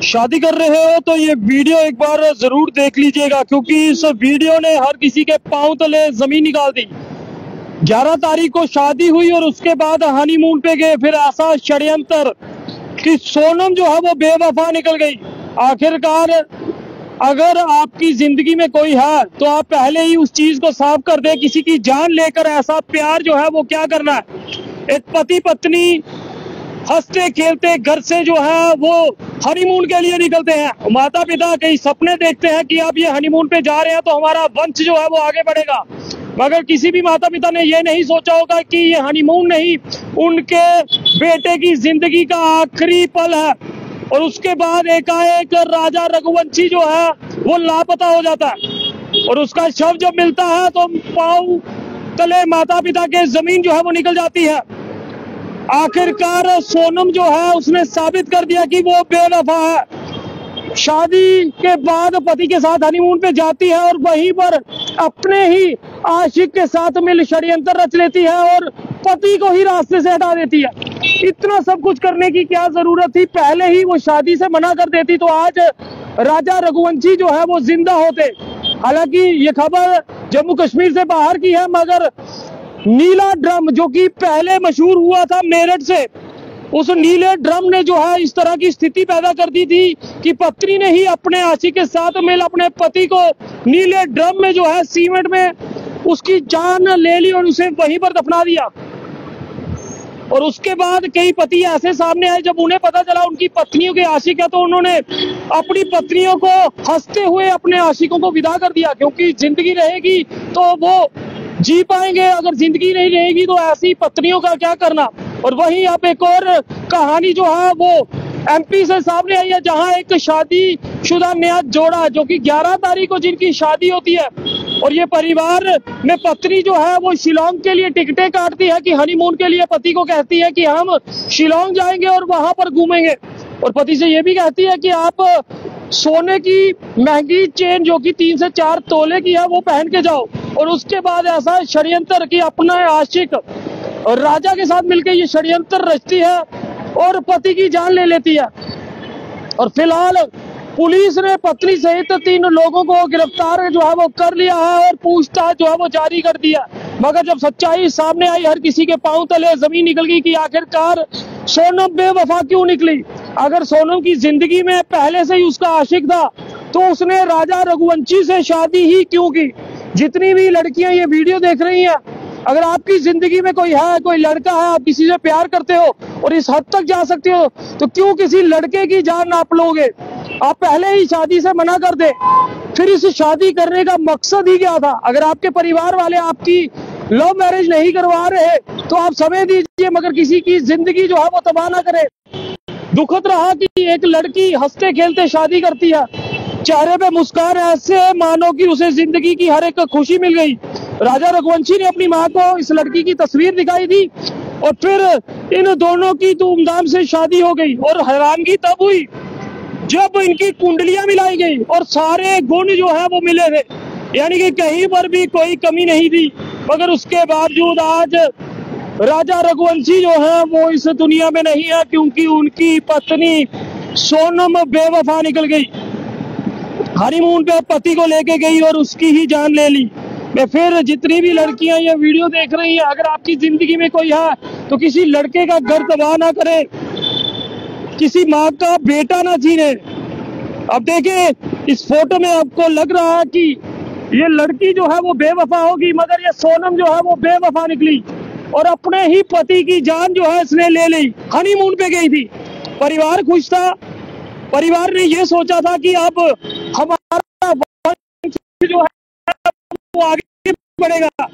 शादी कर रहे हो तो ये वीडियो एक बार जरूर देख लीजिएगा, क्योंकि इस वीडियो ने हर किसी के पांव तले जमीन निकाल दी। 11 तारीख को शादी हुई और उसके बाद हनीमून पे गए, फिर ऐसा षड्यंत्र कि सोनम जो है वो बेवफा निकल गई। आखिरकार अगर आपकी जिंदगी में कोई है तो आप पहले ही उस चीज को साफ कर दे। किसी की जान लेकर ऐसा प्यार जो है वो क्या करना है। एक पति पत्नी हंसते खेलते घर से जो है वो हनीमून के लिए निकलते हैं। माता पिता कई सपने देखते हैं कि अब ये हनीमून पे जा रहे हैं तो हमारा वंश जो है वो आगे बढ़ेगा, मगर किसी भी माता पिता ने ये नहीं सोचा होगा कि ये हनीमून नहीं, उनके बेटे की जिंदगी का आखिरी पल है। और उसके बाद एकाएक राजा रघुवंशी जो है वो लापता हो जाता है और उसका शव जब मिलता है तो पांव तले माता पिता के जमीन जो है वो निकल जाती है। आखिरकार सोनम जो है उसने साबित कर दिया कि वो बेवफा है। शादी के बाद पति के साथ हनीमून पे जाती है और वहीं पर अपने ही आशिक के साथ मिल षड्यंत्र रच लेती है और पति को ही रास्ते से हटा देती है। इतना सब कुछ करने की क्या जरूरत थी? पहले ही वो शादी से मना कर देती तो आज राजा रघुवंशी जो है वो जिंदा होते। हालांकि ये खबर जम्मू कश्मीर से बाहर की है, मगर नीला ड्रम जो कि पहले मशहूर हुआ था मेरठ से, उस नीले ड्रम ने जो है इस तरह की स्थिति पैदा कर दी थी कि पत्नी ने ही अपने आशिक के साथ मिल अपने पति को नीले ड्रम में जो है सीमेंट में उसकी जान ले ली और उसे वहीं पर दफना दिया। और उसके बाद कई पति ऐसे सामने आए, जब उन्हें पता चला उनकी पत्नियों के आशिक है तो उन्होंने अपनी पत्नियों को हंसते हुए अपने आशिकों को विदा कर दिया, क्योंकि जिंदगी रहेगी तो वो जी पाएंगे, अगर जिंदगी नहीं रहेगी तो ऐसी पत्नियों का क्या करना। और वहीं अब एक और कहानी जो है वो एमपी से सामने आई है, जहां एक शादीशुदा नया जोड़ा जो कि 11 तारीख को जिनकी शादी होती है और ये परिवार में पत्नी जो है वो शिलोंग के लिए टिकटें काटती है कि हनीमून के लिए पति को कहती है कि हम शिलोंग जाएंगे और वहां पर घूमेंगे, और पति से ये भी कहती है कि आप सोने की महंगी चेन जो कि 3 से 4 तोले की है वो पहन के जाओ। और उसके बाद ऐसा षड्यंत्र कि अपना आशिक और राजा के साथ मिलकर ये षड्यंत्र रचती है और पति की जान ले लेती है। और फिलहाल पुलिस ने पत्नी सहित 3 लोगों को गिरफ्तार जो है वो कर लिया है और पूछताछ जो है वो जारी कर दिया। मगर जब सच्चाई सामने आई, हर किसी के पांव तले जमीन निकल गई कि आखिरकार सोनम बेवफा क्यों निकली। अगर सोनम की जिंदगी में पहले से ही उसका आशिक था तो उसने राजा रघुवंशी से शादी ही क्यों की। जितनी भी लड़कियां ये वीडियो देख रही हैं, अगर आपकी जिंदगी में कोई है, कोई लड़का है, आप किसी से प्यार करते हो और इस हद तक जा सकते हो तो क्यों किसी लड़के की जान आप लोगे? आप पहले ही शादी से मना कर दे। फिर इस शादी करने का मकसद ही क्या था? अगर आपके परिवार वाले आपकी लव मैरिज नहीं करवा रहे तो आप समय दीजिए, मगर किसी की जिंदगी जो है वो तबाह ना करे। दुखद रहा कि एक लड़की हंसते खेलते शादी करती है, चेहरे पे मुस्कान ऐसे मानो कि उसे जिंदगी की हर एक खुशी मिल गई। राजा रघुवंशी ने अपनी माँ को इस लड़की की तस्वीर दिखाई थी और फिर इन दोनों की धूमधाम से शादी हो गई। और हैरानगी तब हुई जब इनकी कुंडलियां मिलाई गई और सारे गुण जो है वो मिले थे, यानी कि कहीं पर भी कोई कमी नहीं थी। मगर उसके बावजूद आज राजा रघुवंशी जो है वो इस दुनिया में नहीं है, क्योंकि उनकी पत्नी सोनम बेवफा निकल गई। हनीमून पे पति को लेके गई और उसकी ही जान ले ली। मैं फिर जितनी भी लड़कियां ये वीडियो देख रही हैं, अगर आपकी जिंदगी में कोई है तो किसी लड़के का घर तबाह ना करे, किसी माँ का बेटा ना छीने। अब देखिए इस फोटो में आपको लग रहा है कि ये लड़की जो है वो बेवफा होगी, मगर ये सोनम जो है वो बेवफा निकली और अपने ही पति की जान जो है इसने ले ली। हनीमून पे गई थी, परिवार खुश था, परिवार ने ये सोचा था कि अब हमारा जो है वो आगे बढ़ेगा,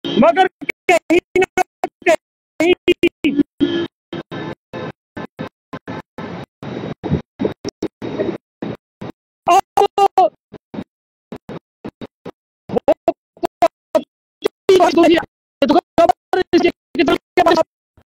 मगर कहीं ना कहीं